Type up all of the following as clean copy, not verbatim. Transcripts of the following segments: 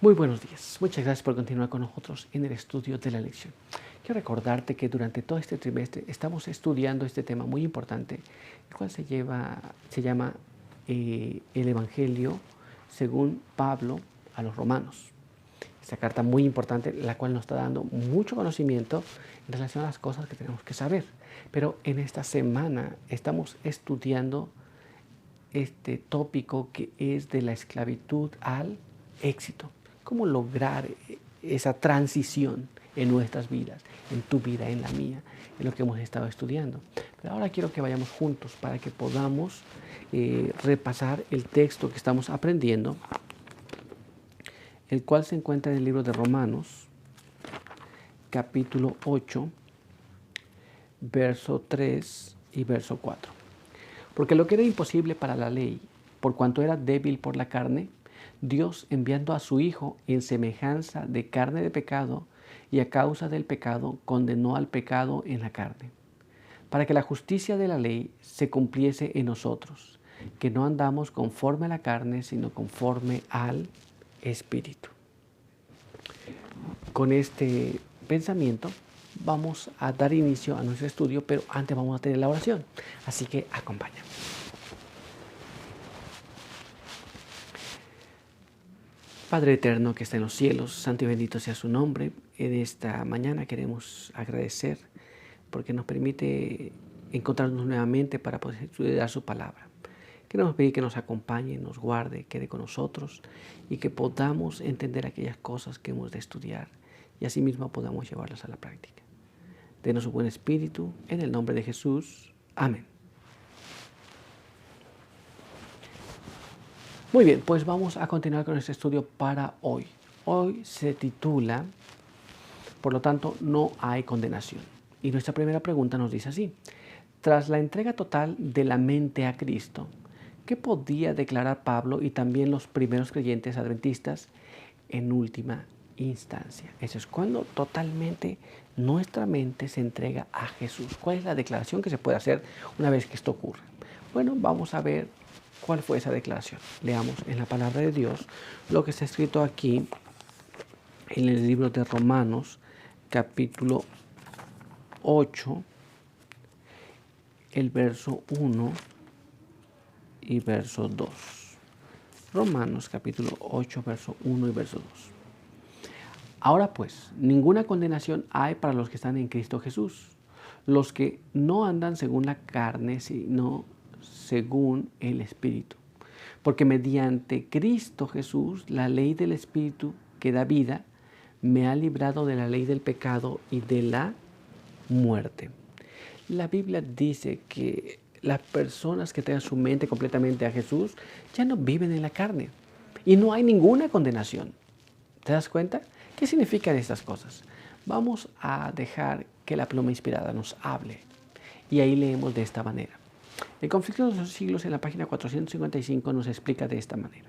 Muy buenos días. Muchas gracias por continuar con nosotros en el estudio de la lección. Quiero recordarte que durante todo este trimestre estamos estudiando este tema muy importante, el cual se llama el Evangelio según Pablo a los Romanos. Esta carta muy importante, la cual nos está dando mucho conocimiento en relación a las cosas que tenemos que saber. Pero en esta semana estamos estudiando este tópico que es de la esclavitud al éxito. ¿Cómo lograr esa transición en nuestras vidas, en tu vida, en la mía, en lo que hemos estado estudiando? Pero ahora quiero que vayamos juntos para que podamos repasar el texto que estamos aprendiendo, el cual se encuentra en el libro de Romanos, capítulo 8, verso 3 y verso 4. Porque lo que era imposible para la ley, por cuanto era débil por la carne, Dios, enviando a su Hijo en semejanza de carne de pecado, y a causa del pecado condenó al pecado en la carne, para que la justicia de la ley se cumpliese en nosotros, que no andamos conforme a la carne, sino conforme al Espíritu. Con este pensamiento vamos a dar inicio a nuestro estudio, pero antes vamos a tener la oración, así que acompáñame. Padre eterno que está en los cielos, santo y bendito sea su nombre. En esta mañana queremos agradecer porque nos permite encontrarnos nuevamente para poder estudiar su palabra. Queremos pedir que nos acompañe, nos guarde, quede con nosotros y que podamos entender aquellas cosas que hemos de estudiar y asimismo podamos llevarlas a la práctica. Denos su buen espíritu, en el nombre de Jesús. Amén. Muy bien, pues vamos a continuar con este estudio para hoy. Hoy se titula, por lo tanto, no hay condenación. Y nuestra primera pregunta nos dice así: tras la entrega total de la mente a Cristo, ¿qué podía declarar Pablo y también los primeros creyentes adventistas en última instancia? Eso es cuando totalmente nuestra mente se entrega a Jesús. ¿Cuál es la declaración que se puede hacer una vez que esto ocurre? Bueno, vamos a ver cuál fue esa declaración. Leamos en la palabra de Dios lo que está escrito aquí en el libro de Romanos, capítulo 8, el verso 1 y verso 2. Romanos capítulo 8, verso 1 y verso 2. Ahora pues, ninguna condenación hay para los que están en Cristo Jesús, los que no andan según la carne, sino según el Espíritu. Porque mediante Cristo Jesús, la ley del Espíritu que da vida, me ha librado de la ley del pecado y de la muerte. La Biblia dice que las personas que tengan su mente completamente a Jesús ya no viven en la carne y no hay ninguna condenación. ¿Te das cuenta? ¿Qué significan estas cosas? Vamos a dejar que la pluma inspirada nos hable y ahí leemos de esta manera. El conflicto de los siglos en la página 455 nos explica de esta manera.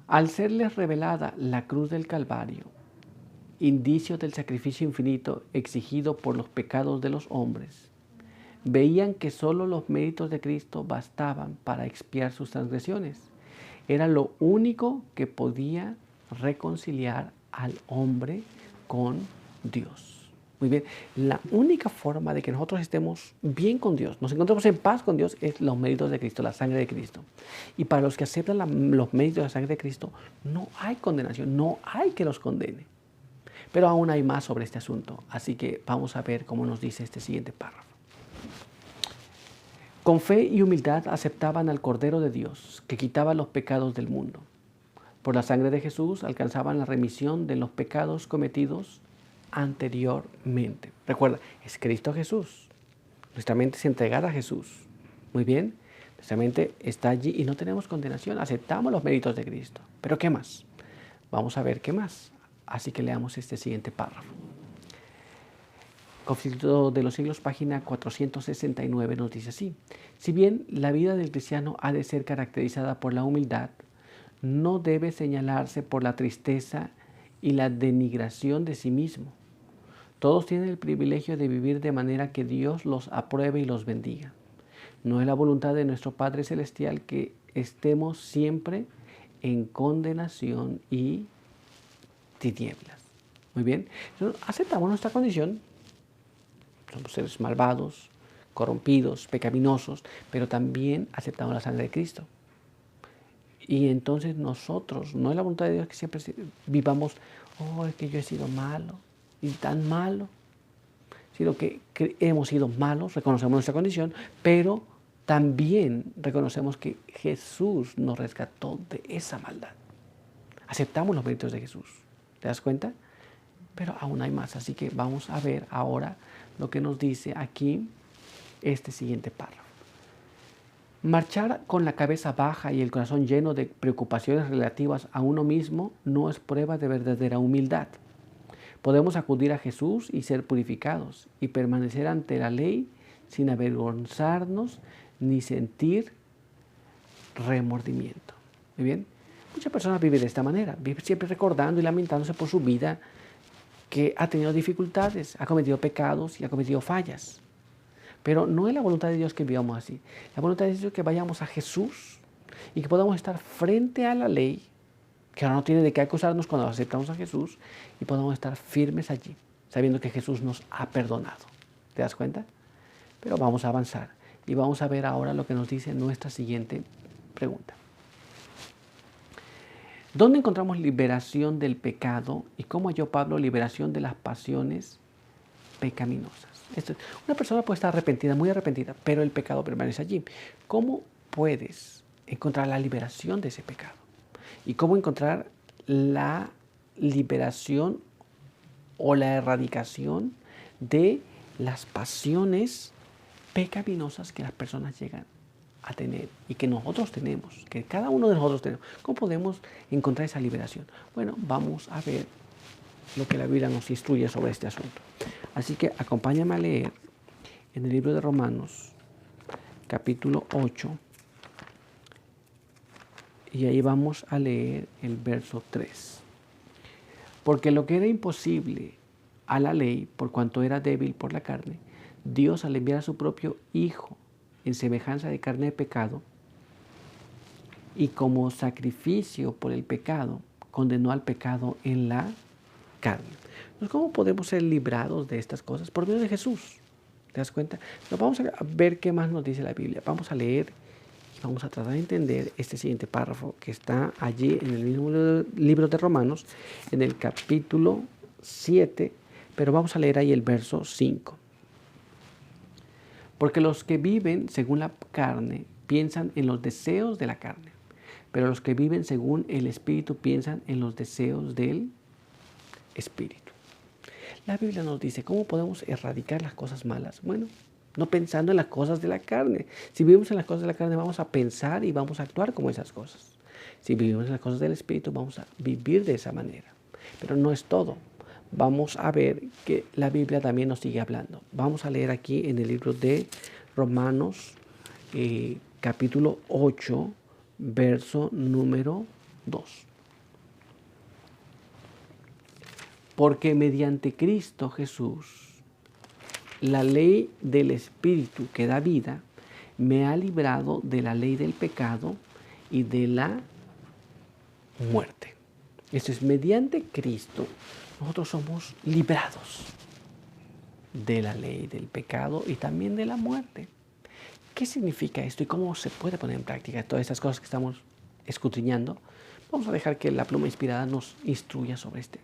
Al serles revelada la cruz del Calvario, indicio del sacrificio infinito exigido por los pecados de los hombres, veían que solo los méritos de Cristo bastaban para expiar sus transgresiones. Era lo único que podía reconciliar al hombre con Dios. Muy bien, la única forma de que nosotros estemos bien con Dios, nos encontremos en paz con Dios, es los méritos de Cristo, la sangre de Cristo. Y para los que aceptan los méritos de la sangre de Cristo, no hay condenación, no hay que los condene. Pero aún hay más sobre este asunto, así que vamos a ver cómo nos dice este siguiente párrafo. Con fe y humildad aceptaban al Cordero de Dios, que quitaba los pecados del mundo. Por la sangre de Jesús alcanzaban la remisión de los pecados cometidos anteriormente. Recuerda, es Cristo Jesús. Nuestra mente es entregada a Jesús. Muy bien, nuestra mente está allí y no tenemos condenación. Aceptamos los méritos de Cristo. ¿Pero qué más? Vamos a ver qué más. Así que leamos este siguiente párrafo. Conflicto de los siglos, página 469, nos dice así: si bien la vida del cristiano ha de ser caracterizada por la humildad, no debe señalarse por la tristeza y la denigración de sí mismo. Todos tienen el privilegio de vivir de manera que Dios los apruebe y los bendiga. No es la voluntad de nuestro Padre Celestial que estemos siempre en condenación y tinieblas. Muy bien, entonces, aceptamos nuestra condición, somos seres malvados, corrompidos, pecaminosos, pero también aceptamos la sangre de Cristo. Y entonces nosotros, no es la voluntad de Dios que siempre vivamos, oh, es que yo he sido malo y tan malo, sino que hemos sido malos, reconocemos nuestra condición, pero también reconocemos que Jesús nos rescató de esa maldad. Aceptamos los méritos de Jesús. ¿Te das cuenta? Pero aún hay más, así que vamos a ver ahora lo que nos dice aquí este siguiente párrafo. Marchar con la cabeza baja y el corazón lleno de preocupaciones relativas a uno mismo no es prueba de verdadera humildad. Podemos acudir a Jesús y ser purificados y permanecer ante la ley sin avergonzarnos ni sentir remordimiento. ¿Muy bien? Muchas personas viven de esta manera, viven siempre recordando y lamentándose por su vida, que ha tenido dificultades, ha cometido pecados y ha cometido fallas. Pero no es la voluntad de Dios que vivamos así. La voluntad de Dios es que vayamos a Jesús y que podamos estar frente a la ley, que ahora no tiene de qué acusarnos cuando aceptamos a Jesús, y podamos estar firmes allí, sabiendo que Jesús nos ha perdonado. ¿Te das cuenta? Pero vamos a avanzar y vamos a ver ahora lo que nos dice nuestra siguiente pregunta. ¿Dónde encontramos liberación del pecado y cómo halló Pablo liberación de las pasiones pecaminosas? Una persona puede estar arrepentida, muy arrepentida, pero el pecado permanece allí. ¿Cómo puedes encontrar la liberación de ese pecado? ¿Y cómo encontrar la liberación o la erradicación de las pasiones pecaminosas que las personas llegan a tener y que nosotros tenemos, que cada uno de nosotros tenemos? ¿Cómo podemos encontrar esa liberación? Bueno, vamos a ver lo que la Biblia nos instruye sobre este asunto. Así que acompáñame a leer en el libro de Romanos, capítulo 8, y ahí vamos a leer el verso 3. Porque lo que era imposible a la ley, por cuanto era débil por la carne, Dios, al enviar a su propio Hijo en semejanza de carne de pecado, y como sacrificio por el pecado, condenó al pecado en la carne. Entonces, ¿cómo podemos ser librados de estas cosas? Por medio de Jesús. ¿Te das cuenta? Nos vamos a ver qué más nos dice la Biblia. Vamos a leer y vamos a tratar de entender este siguiente párrafo que está allí en el mismo libro de Romanos, en el capítulo 7, pero vamos a leer ahí el verso 5. Porque los que viven según la carne piensan en los deseos de la carne, pero los que viven según el Espíritu piensan en los deseos del Espíritu. La Biblia nos dice cómo podemos erradicar las cosas malas. Bueno, no pensando en las cosas de la carne. Si vivimos en las cosas de la carne, vamos a pensar y vamos a actuar como esas cosas. Si vivimos en las cosas del Espíritu, vamos a vivir de esa manera. Pero no es todo. Vamos a ver que la Biblia también nos sigue hablando. Vamos a leer aquí en el libro de Romanos, capítulo 8, verso número 2. Porque mediante Cristo Jesús, la ley del Espíritu que da vida, me ha librado de la ley del pecado y de la muerte. Esto es, mediante Cristo, nosotros somos librados de la ley del pecado y también de la muerte. ¿Qué significa esto y cómo se puede poner en práctica todas estas cosas que estamos escudriñando? Vamos a dejar que la pluma inspirada nos instruya sobre este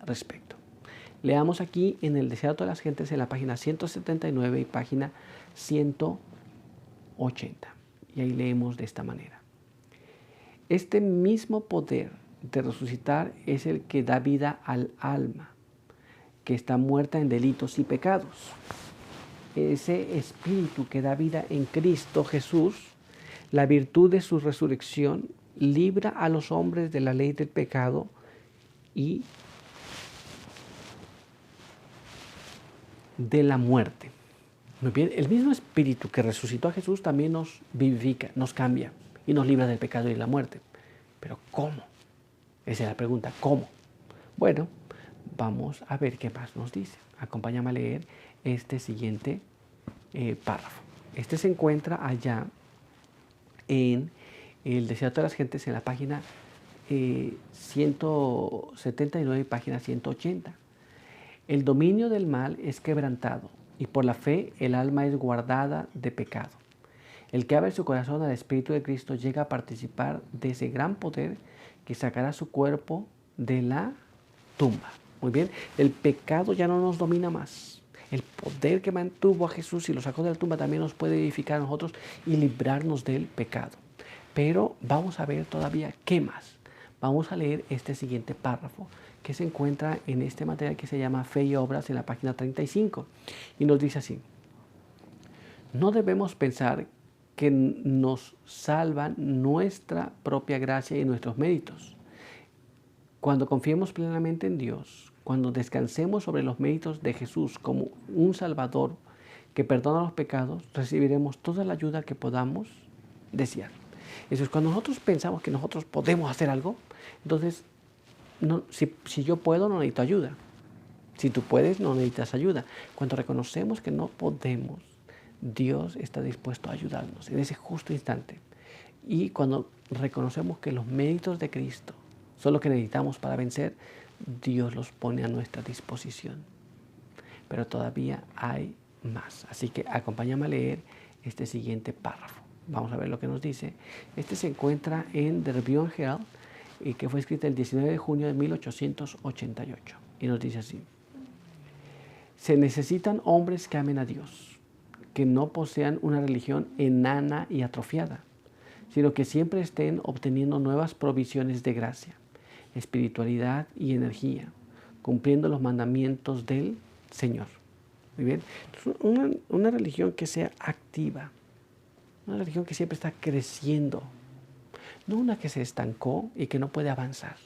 respecto. Leamos aquí en el Deseo de todas las gentes en la página 179 y página 180. Y ahí leemos de esta manera. Este mismo poder de resucitar es el que da vida al alma, que está muerta en delitos y pecados. Ese espíritu que da vida en Cristo Jesús, la virtud de su resurrección, libra a los hombres de la ley del pecado y de la muerte. Muy bien, el mismo espíritu que resucitó a Jesús también nos vivifica, nos cambia y nos libra del pecado y de la muerte. Pero ¿cómo? Esa es la pregunta, ¿cómo? Bueno, vamos a ver qué más nos dice. Acompáñame a leer este siguiente párrafo. Este se encuentra allá en el Deseo de todas las gentes en la página 179, página 180. El dominio del mal es quebrantado y por la fe el alma es guardada de pecado. El que abre su corazón al Espíritu de Cristo llega a participar de ese gran poder que sacará su cuerpo de la tumba. Muy bien, el pecado ya no nos domina más. El poder que mantuvo a Jesús y lo sacó de la tumba también nos puede edificar a nosotros y librarnos del pecado. Pero vamos a ver todavía qué más. Vamos a leer este siguiente párrafo que se encuentra en este material que se llama Fe y Obras en la página 35. Y nos dice así: no debemos pensar que nos salvan nuestra propia gracia y nuestros méritos. Cuando confiemos plenamente en Dios, cuando descansemos sobre los méritos de Jesús como un Salvador que perdona los pecados, recibiremos toda la ayuda que podamos desear. Eso es, cuando nosotros pensamos que nosotros podemos hacer algo, entonces, si yo puedo, no necesito ayuda. Si tú puedes, no necesitas ayuda. Cuando reconocemos que no podemos, Dios está dispuesto a ayudarnos en ese justo instante. Y cuando reconocemos que los méritos de Cristo son lo que necesitamos para vencer, Dios los pone a nuestra disposición. Pero todavía hay más. Así que acompáñame a leer este siguiente párrafo. Vamos a ver lo que nos dice. Este se encuentra en The Review and Herald, que fue escrita el 19 de junio de 1888. Y nos dice así: se necesitan hombres que amen a Dios, que no posean una religión enana y atrofiada, sino que siempre estén obteniendo nuevas provisiones de gracia, espiritualidad y energía, cumpliendo los mandamientos del Señor. Muy bien. Entonces, una religión que sea activa, una religión que siempre está creciendo, no una que se estancó y que no puede avanzar,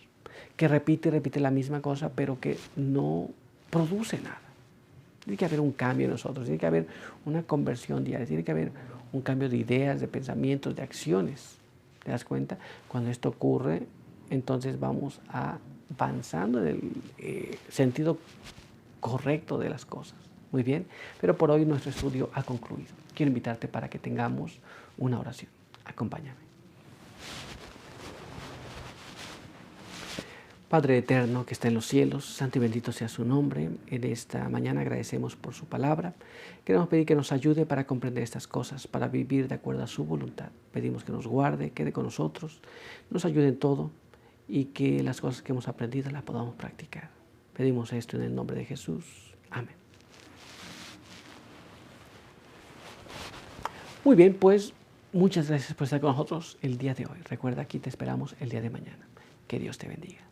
que repite y repite la misma cosa, pero que no produce nada. Tiene que haber un cambio en nosotros, tiene que haber una conversión diaria, tiene que haber un cambio de ideas, de pensamientos, de acciones. ¿Te das cuenta? Cuando esto ocurre, entonces vamos avanzando en el sentido correcto de las cosas. Muy bien, pero por hoy nuestro estudio ha concluido. Quiero invitarte para que tengamos una oración. Acompáñame. Padre eterno que está en los cielos, santo y bendito sea su nombre. En esta mañana agradecemos por su palabra. Queremos pedir que nos ayude para comprender estas cosas, para vivir de acuerdo a su voluntad. Pedimos que nos guarde, quede con nosotros, nos ayude en todo y que las cosas que hemos aprendido las podamos practicar. Pedimos esto en el nombre de Jesús. Amén. Muy bien, pues muchas gracias por estar con nosotros el día de hoy. Recuerda, aquí te esperamos el día de mañana. Que Dios te bendiga.